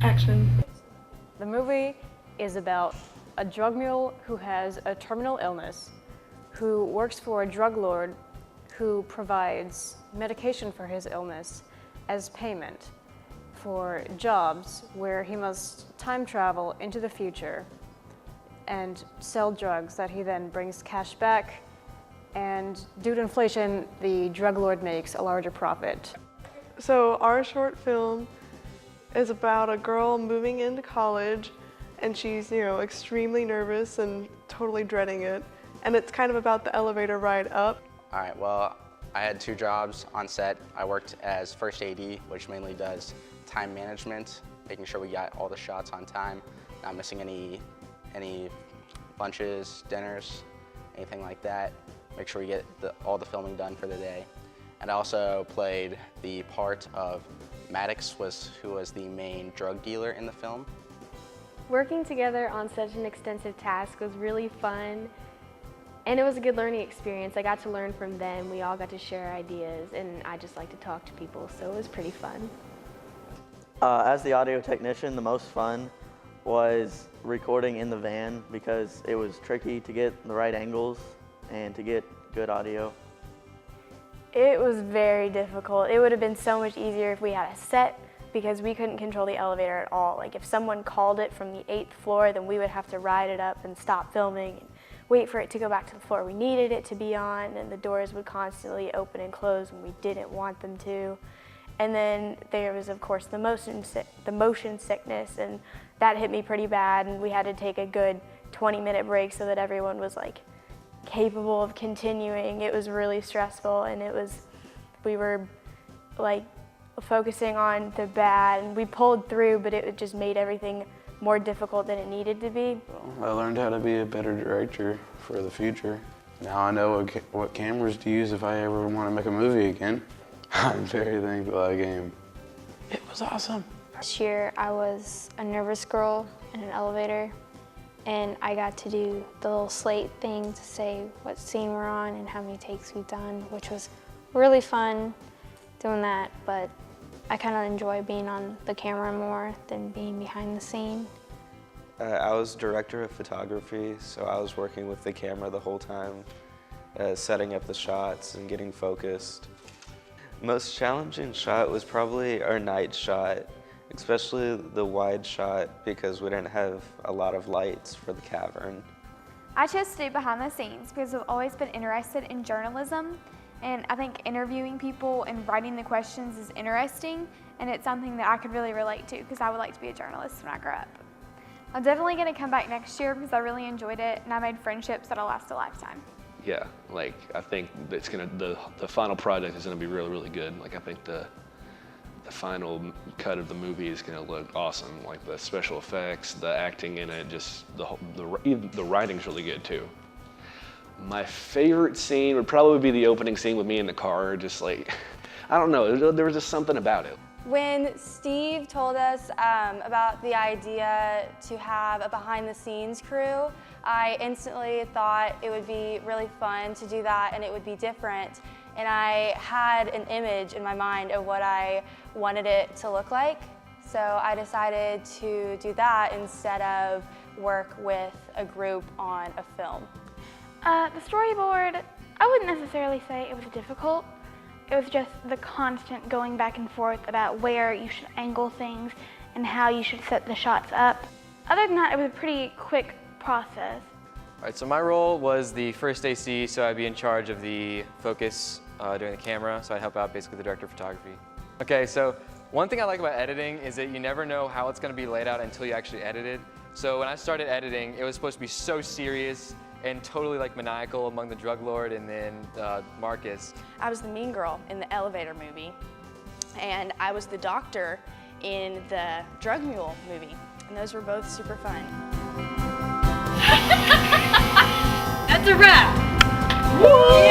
Action. The movie is about a drug mule who has a terminal illness, who works for a drug lord who provides medication for his illness as payment for jobs where he must time travel into the future and sell drugs that he then brings cash back, and due to inflation, the drug lord makes a larger profit. So our short film is about a girl moving into college, and she's, extremely nervous and totally dreading it. And it's kind of about the elevator ride up. All right, well, I had 2 jobs on set. I worked as first AD, which mainly does time management, making sure we got all the shots on time, not missing any lunches, dinners, anything like that. Make sure we get all the filming done for the day. And I also played the part of Maddox, who was the main drug dealer in the film. Working together on such an extensive task was really fun, and it was a good learning experience. I got to learn from them. We all got to share ideas, and I just like to talk to people, so it was pretty fun. As the audio technician, the most fun was recording in the van because it was tricky to get the right angles and to get good audio. It was very difficult. It would have been so much easier if we had a set, because we couldn't control the elevator at all. Like if someone called it from the 8th floor, then we would have to ride it up and stop filming and wait for it to go back to the floor we needed it to be on, and the doors would constantly open and close when we didn't want them to. And then there was, of course, the motion sickness, and that hit me pretty bad, and we had to take a good 20-minute break so that everyone was capable of continuing. It was really stressful, and we were focusing on the bad, and we pulled through, but it just made everything more difficult than it needed to be. I learned how to be a better director for the future. Now I know what cameras to use if I ever want to make a movie again. I'm very thankful I came. It was awesome. This year I was a nervous girl in an elevator, and I got to do the little slate thing to say what scene we're on and how many takes we've done, which was really fun doing that, but I kind of enjoy being on the camera more than being behind the scene. I was director of photography, so I was working with the camera the whole time, setting up the shots and getting focused. Most challenging shot was probably our night shot, especially the wide shot, because we didn't have a lot of lights for the cavern. I chose to do behind the scenes because I've always been interested in journalism, and I think interviewing people and writing the questions is interesting, and it's something that I could really relate to because I would like to be a journalist when I grow up. I'm definitely going to come back next year because I really enjoyed it, and I made friendships that'll last a lifetime. Yeah, I think it's the final project is gonna be really, really good. I think the final cut of the movie is gonna look awesome. The special effects, the acting in it, just the writing's really good too. My favorite scene would probably be the opening scene with me in the car. Just I don't know, there was just something about it. When Steve told us about the idea to have a behind-the-scenes crew, I instantly thought it would be really fun to do that, and it would be different. And I had an image in my mind of what I wanted it to look like. So I decided to do that instead of work with a group on a film. The storyboard, I wouldn't necessarily say it was difficult. It was just the constant going back and forth about where you should angle things and how you should set the shots up. Other than that, it was a pretty quick process. All right, so my role was the first AC, so I'd be in charge of the focus during the camera, so I'd help out basically the director of photography. Okay, so one thing I like about editing is that you never know how it's going to be laid out until you actually edit it. So when I started editing, it was supposed to be so serious and totally maniacal among the drug lord and then Marcus. I was the mean girl in the elevator movie, and I was the doctor in the drug mule movie, and those were both super fun. That's a wrap! Woo!